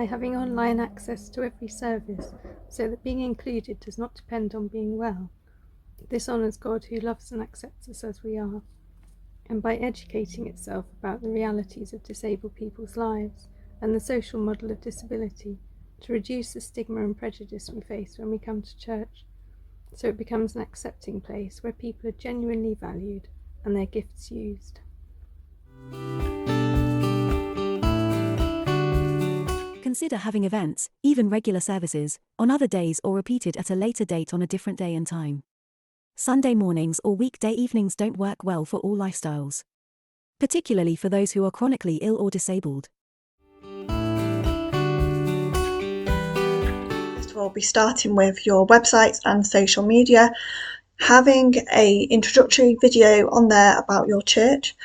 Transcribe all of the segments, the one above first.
by having online access to every service, so that being included does not depend on being well. This honours God who loves and accepts us as we are, and by educating itself about the realities of disabled people's lives and the social model of disability, to reduce the stigma and prejudice we face when we come to church, so it becomes an accepting place where people are genuinely valued and their gifts used. Consider having events, even regular services, on other days or repeated at a later date on a different day and time. Sunday mornings or weekday evenings don't work well for all lifestyles, particularly for those who are chronically ill or disabled. First of all, be starting with your websites and social media, having an introductory video on there about your church.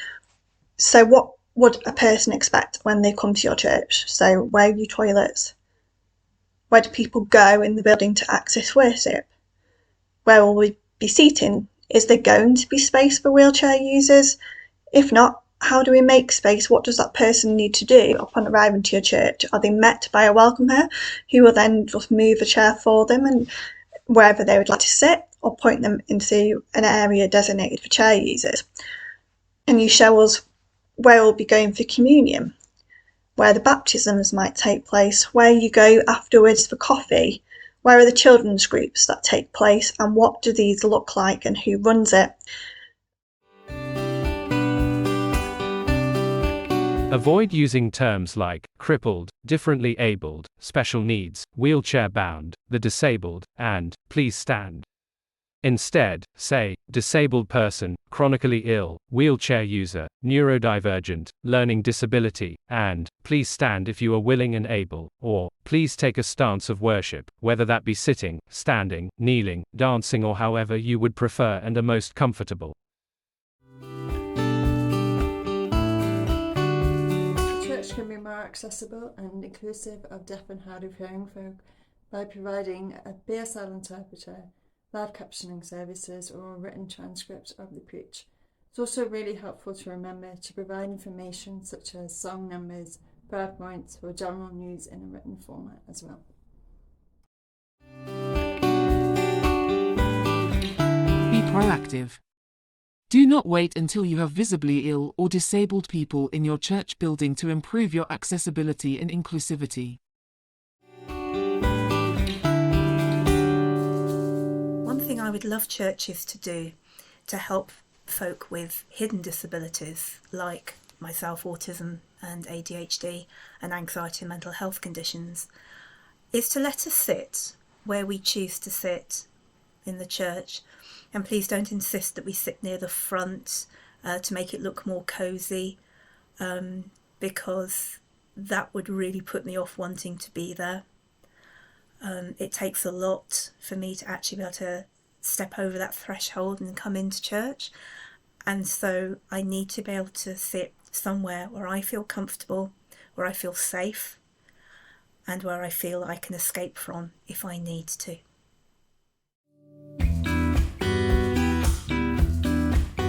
So what would a person expect when they come to your church? So where are your toilets? Where do people go in the building to access worship? Where will we be seating? Is there going to be space for wheelchair users? If not, how do we make space? What does that person need to do upon arriving to your church? Are they met by a welcomer who will then just move a chair for them and wherever they would like to sit, or point them into an area designated for chair users? Can you show us where we'll be going for communion, where the baptisms might take place, where you go afterwards for coffee, where are the children's groups that take place, and what do these look like and who runs it? Avoid using terms like crippled, differently abled, special needs, wheelchair bound, the disabled, and please stand. Instead, say disabled person, chronically ill, wheelchair user, neurodivergent, learning disability, and please stand if you are willing and able, or please take a stance of worship, whether that be sitting, standing, kneeling, dancing, or however you would prefer and are most comfortable. The church can be more accessible and inclusive of deaf and hard of hearing folk by providing a BSL interpreter, live captioning services, or a written transcript of the preach. It's also really helpful to remember to provide information such as song numbers, prayer points, or general news in a written format as well. Be proactive. Do not wait until you have visibly ill or disabled people in your church building to improve your accessibility and inclusivity. One thing I would love churches to do to help folk with hidden disabilities like myself, autism and ADHD and anxiety and mental health conditions, is to let us sit where we choose to sit in the church. And please don't insist that we sit near the front to make it look more cosy, because that would really put me off wanting to be there. It takes a lot for me to actually be able to step over that threshold and come into church. And so I need to be able to sit somewhere where I feel comfortable, where I feel safe, and where I feel I can escape from if I need to.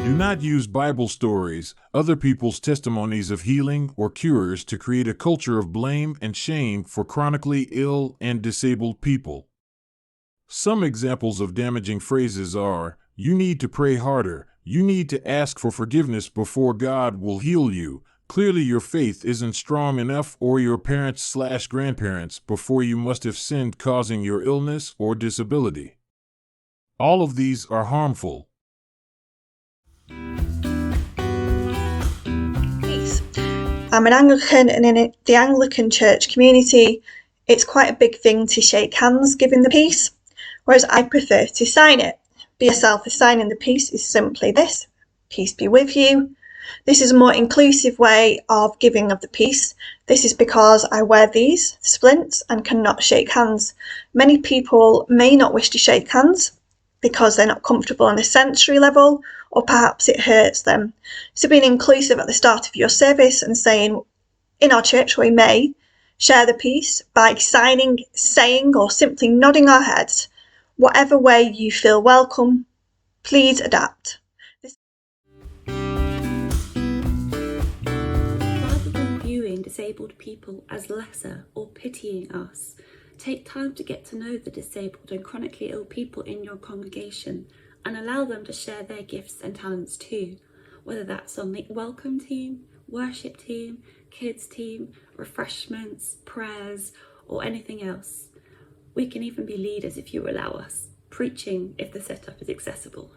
Do not use Bible stories, other people's testimonies of healing or cures to create a culture of blame and shame for chronically ill and disabled people. Some examples of damaging phrases are, "You need to pray harder," "You need to ask for forgiveness before God will heal you," "Clearly your faith isn't strong enough," or "Your parents/grandparents before you must have sinned causing your illness or disability." All of these are harmful. I'm an Anglican, and in the Anglican church community, it's quite a big thing to shake hands giving the peace, whereas I prefer to sign it. BSL for signing the peace is simply this: peace be with you. This is a more inclusive way of giving of the peace. This is because I wear these splints and cannot shake hands. Many people may not wish to shake hands because they're not comfortable on a sensory level, or perhaps it hurts them. So being inclusive at the start of your service and saying, in our church we may share the peace by signing, saying, or simply nodding our heads. Whatever way you feel welcome, please adapt. Rather than viewing disabled people as lesser or pitying us. Take time to get to know the disabled and chronically ill people in your congregation and allow them to share their gifts and talents too, whether that's on the welcome team, worship team, kids team, refreshments, prayers, or anything else. We can even be leaders if you allow us, preaching if the setup is accessible.